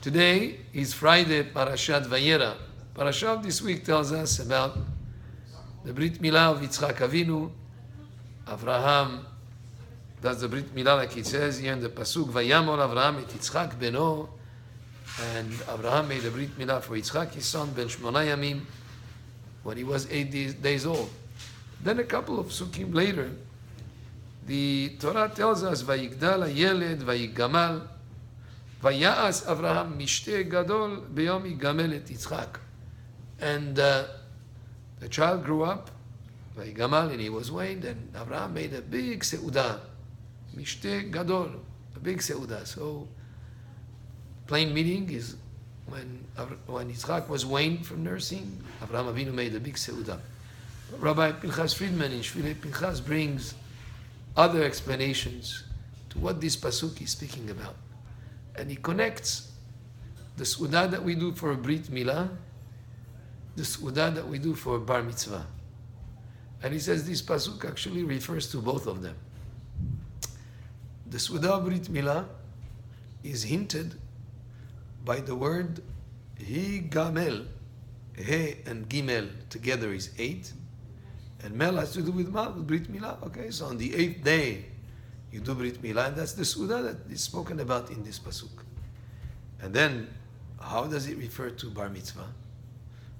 Today is Friday, Parashat Vayera. Parashat this week tells us about the Brit Milah of Yitzchak Avinu. Avraham does the Brit Milah like it says here in the Pasuk, Vayamol Avraham et Yitzchak beno. And Avraham made a Brit Milah for Yitzchak, his son, Ben Shmona Yamim, when he was 8 days old. Then a couple of Sukkim later, the Torah tells us, Vayigdal HaYeled Vayigamal Vayas Avraham Mishte Gadol Beyom Yigamel et Yitzchak. And the child grew up, Vayigamal, and he was weaned, and Avraham made a big seudah, Mishte Gadol, a big seudah. So, plain meaning is when Yitzchak was weaned from nursing, Avraham Avinu made a big seudah. Rabbi Pinchas Friedman in Shvilei Pinchas brings other explanations to what this pasuk is speaking about. And he connects the seudah that we do for a Brit Milah, the seudah that we do for a Bar Mitzvah. And he says this pasuk actually refers to both of them. The seudah Brit Milah is hinted by the word He Gamel. He and Gimel together is 8. And Mel has to do with Brit Milah. Okay, so on the 8th day, you do Brit Milah, and that's the seudah that is spoken about in this pasuk. And then, how does it refer to Bar Mitzvah?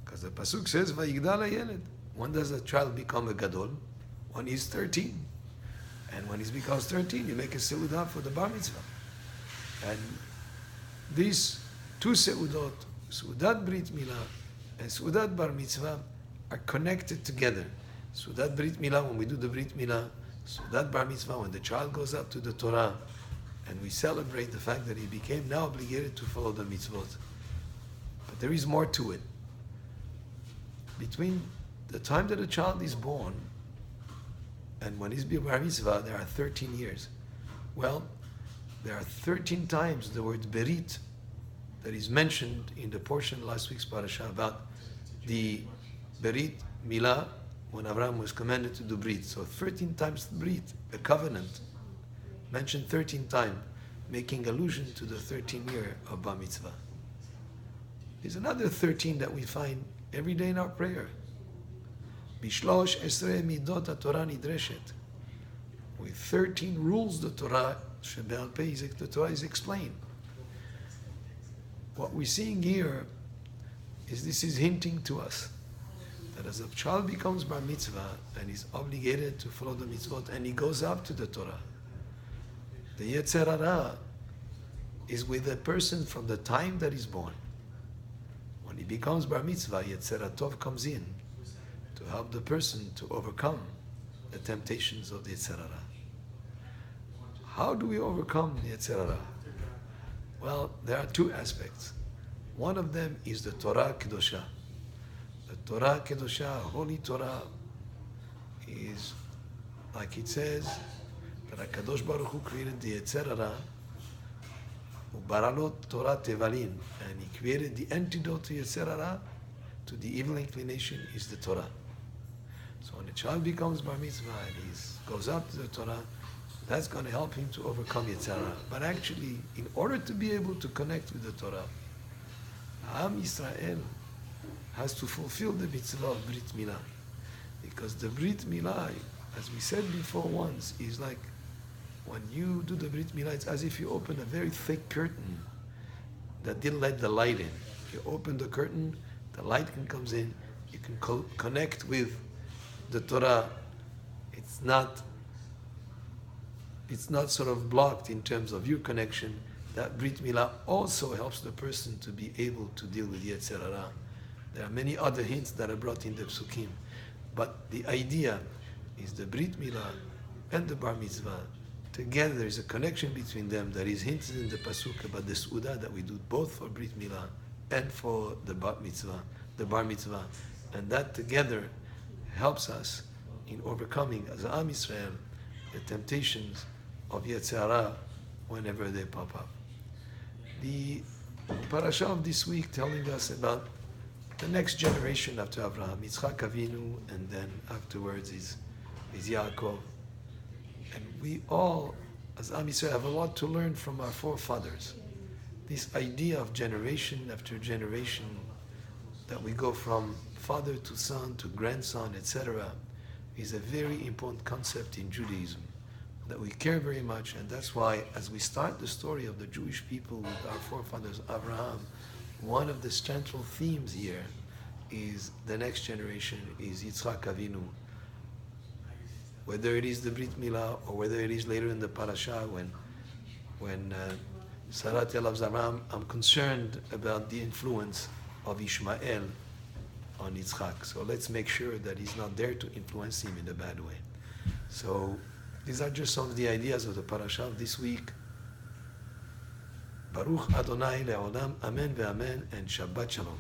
Because the pasuk says, Vayigdal HaYeled. When does a child become a Gadol? When he's 13. And when he becomes 13, you make a seudah for the Bar Mitzvah. And these two seudot, seudat Brit Milah and seudat Bar Mitzvah, are connected together. Seudat Brit Milah, when we do the Brit Milah, seudat Bar Mitzvah, when the child goes up to the Torah, and we celebrate the fact that he became now obligated to follow the mitzvot. But there is more to it. Between the time that a child is born and when he's Bar Mitzvah, there are 13 years. Well, there are 13 times the word Brit that is mentioned in the portion last week's parasha about the Brit Milah when Avraham was commanded to do Brit. So 13 times Brit, a covenant, mentioned 13 times, making allusion to the 13th year of Bar Mitzvah. There's another 13 that we find every day in our prayer. Bishlosh esrei midot HaTorah nidreshet. With 13 rules the Torah, the Torah is explained. What we're seeing here is this is hinting to us that as a child becomes Bar Mitzvah and is obligated to follow the mitzvot and he goes up to the Torah, the Yetzer Hara is with a person from the time that he's born. When he becomes Bar Mitzvah, Yetzer Tov comes in to help the person to overcome the temptations of the Yetzer Hara. How do we overcome the Yetzer Hara? Well, there are two aspects. One of them is the Torah Kedosha. The Torah Kedosha, Holy Torah, is, like it says, that HaKadosh Baruch Hu created the Yetzer Hara, Ubaralot Torah Tevalin, and He created the antidote to Yetzer Hara, to the evil inclination, is the Torah. So when a child becomes Bar Mitzvah and he goes up to the Torah, that's going to help him to overcome Yetzer Hara. But actually, in order to be able to connect with the Torah, Am Yisrael has to fulfill the mitzvah of Brit Milah. Because the Brit Milah, as we said before once, is like when you do the Brit Milah, it's as if you open a very thick curtain that didn't let the light in. You open the curtain, the light can come in, you can connect with the Torah. It's not sort of blocked in terms of your connection. That Brit Milah also helps the person to be able to deal with Yetzer Hara. There are many other hints that are brought in the Psukim. But the idea is the Brit Milah and the Bar Mitzvah. Together there is a connection between them that is hinted in the Pasuk about the seudah that we do both for Brit Milah and for the Bar Mitzvah. And that together helps us in overcoming, as Am Yisrael, the temptations of Yetzer Hara whenever they pop up. The parasha of this week telling us about the next generation after Avraham, Yitzchak Avinu, and then afterwards is Yaakov. And we all, as Am Yisrael, have a lot to learn from our forefathers. this idea of generation after generation, that we go from father to son to grandson, etc., is a very important concept in Judaism that we care very much. And that's why, as we start the story of the Jewish people with our forefathers Abraham, one of the central themes here is the next generation, is Yitzchak Avinu. Whether it is the Brit Milah or whether it is later in the parasha when Sarah tells Abraham, I'm concerned about the influence of Ishmael on Yitzchak. So let's make sure that he's not there to influence him in a bad way. So these are just some of the ideas of the parasha of this week. Baruch Adonai Le'olam, Amen ve'Amen, and Shabbat Shalom.